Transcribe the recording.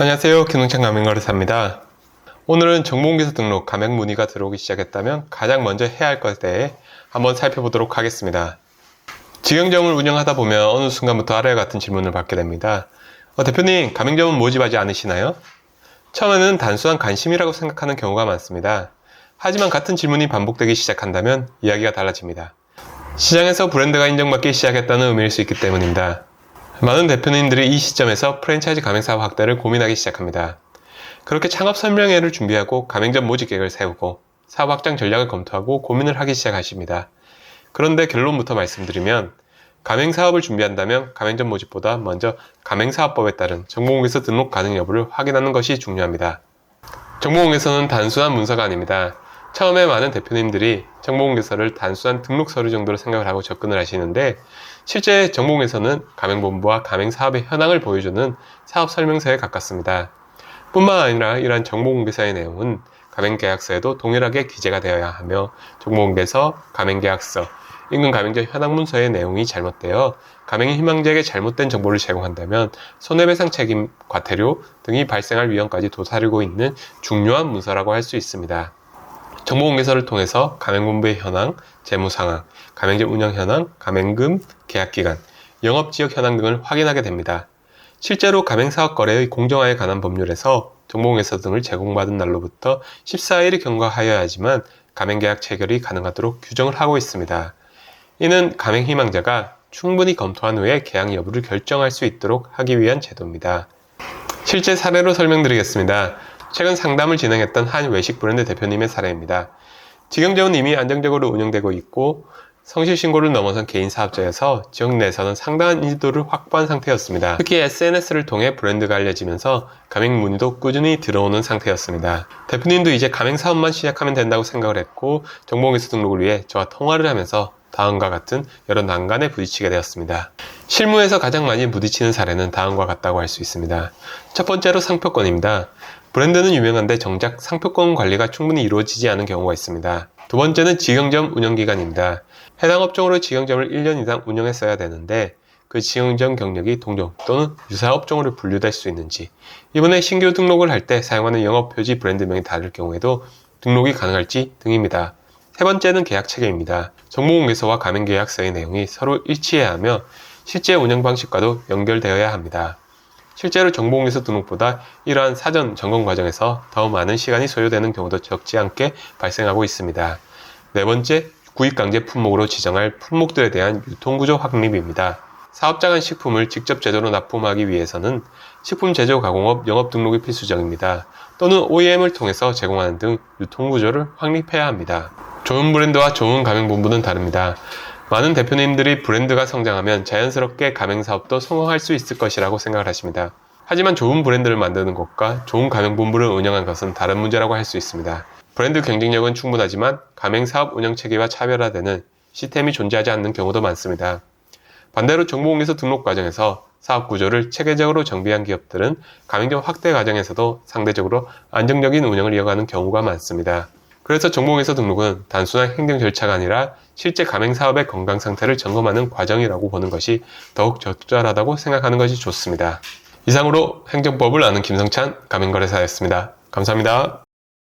안녕하세요. 기농창 가맹거래사입니다. 오늘은 정보공개서 등록 가맹 문의가 들어오기 시작했다면 가장 먼저 해야 할 것에 대해 한번 살펴보도록 하겠습니다. 직영점을 운영하다 보면 어느 순간부터 아래와 같은 질문을 받게 됩니다. 대표님, 가맹점은 모집하지 않으시나요? 처음에는 단순한 관심이라고 생각하는 경우가 많습니다. 하지만 같은 질문이 반복되기 시작한다면 이야기가 달라집니다. 시장에서 브랜드가 인정받기 시작했다는 의미일 수 있기 때문입니다. 많은 대표님들이 이 시점에서 프랜차이즈 가맹사업 확대를 고민하기 시작합니다. 그렇게 창업 설명회를 준비하고 가맹점 모집 계획을 세우고 사업 확장 전략을 검토하고 고민을 하기 시작하십니다. 그런데 결론부터 말씀드리면 가맹사업을 준비한다면 가맹점 모집보다 먼저 가맹사업법에 따른 정보공개서 등록 가능 여부를 확인하는 것이 중요합니다. 정보공개서는 단순한 문서가 아닙니다. 처음에 많은 대표님들이 정보공개서를 단순한 등록 서류 정도로 생각을 하고 접근을 하시는데 실제 정보공개서는 가맹본부와 가맹사업의 현황을 보여주는 사업설명서에 가깝습니다. 뿐만 아니라 이러한 정보공개서의 내용은 가맹계약서에도 동일하게 기재가 되어야 하며 정보공개서, 가맹계약서, 인근 가맹점 현황문서의 내용이 잘못되어 가맹 희망자에게 잘못된 정보를 제공한다면 손해배상 책임, 과태료 등이 발생할 위험까지 도사리고 있는 중요한 문서라고 할 수 있습니다. 정보공개서를 통해서 가맹본부의 현황, 재무상황, 가맹점 운영 현황, 가맹금, 계약기간, 영업지역 현황 등을 확인하게 됩니다. 실제로 가맹사업 거래의 공정화에 관한 법률에서 정보공개서 등을 제공받은 날로부터 14일이 경과하여야지만 가맹계약 체결이 가능하도록 규정을 하고 있습니다. 이는 가맹희망자가 충분히 검토한 후에 계약 여부를 결정할 수 있도록 하기 위한 제도입니다. 실제 사례로 설명드리겠습니다. 최근 상담을 진행했던 한 외식 브랜드 대표님의 사례입니다. 직영점은 이미 안정적으로 운영되고 있고 성실신고를 넘어선 개인 사업자여서 지역 내에서는 상당한 인지도를 확보한 상태였습니다. 특히 SNS를 통해 브랜드가 알려지면서 가맹 문의도 꾸준히 들어오는 상태였습니다. 대표님도 이제 가맹 사업만 시작하면 된다고 생각을 했고 정보공개서 등록을 위해 저와 통화를 하면서 다음과 같은 여러 난관에 부딪히게 되었습니다. 실무에서 가장 많이 부딪히는 사례는 다음과 같다고 할 수 있습니다. 첫 번째로 상표권입니다. 브랜드는 유명한데 정작 상표권 관리가 충분히 이루어지지 않은 경우가 있습니다. 두 번째는 직영점 운영기간입니다. 해당 업종으로 직영점을 1년 이상 운영했어야 되는데 그 직영점 경력이 동종 또는 유사 업종으로 분류될 수 있는지, 이번에 신규 등록을 할 때 사용하는 영업표지 브랜드명이 다를 경우에도 등록이 가능할지 등입니다. 세 번째는 계약 체계입니다. 정보공개서와 가맹계약서의 내용이 서로 일치해야 하며 실제 운영 방식과도 연결되어야 합니다. 실제로 정보공개서 등록보다 이러한 사전 점검 과정에서 더 많은 시간이 소요되는 경우도 적지 않게 발생하고 있습니다. 네 번째, 구입강제 품목으로 지정할 품목들에 대한 유통구조 확립입니다. 사업자 간 식품을 직접 제조로 납품하기 위해서는 식품제조가공업 영업등록이 필수적입니다. 또는 OEM을 통해서 제공하는 등 유통구조를 확립해야 합니다. 좋은 브랜드와 좋은 가맹본부는 다릅니다. 많은 대표님들이 브랜드가 성장하면 자연스럽게 가맹사업도 성공할 수 있을 것이라고 생각을 하십니다. 하지만 좋은 브랜드를 만드는 것과 좋은 가맹본부를 운영하는 것은 다른 문제라고 할 수 있습니다. 브랜드 경쟁력은 충분하지만 가맹사업 운영체계와 차별화되는 시스템이 존재하지 않는 경우도 많습니다. 반대로 정보공개서 등록 과정에서 사업구조를 체계적으로 정비한 기업들은 가맹점 확대 과정에서도 상대적으로 안정적인 운영을 이어가는 경우가 많습니다. 그래서 정보공개서 등록은 단순한 행정 절차가 아니라 실제 가맹사업의 건강 상태를 점검하는 과정이라고 보는 것이 더욱 적절하다고 생각하는 것이 좋습니다. 이상으로 행정법을 아는 김성찬 가맹거래사였습니다. 감사합니다.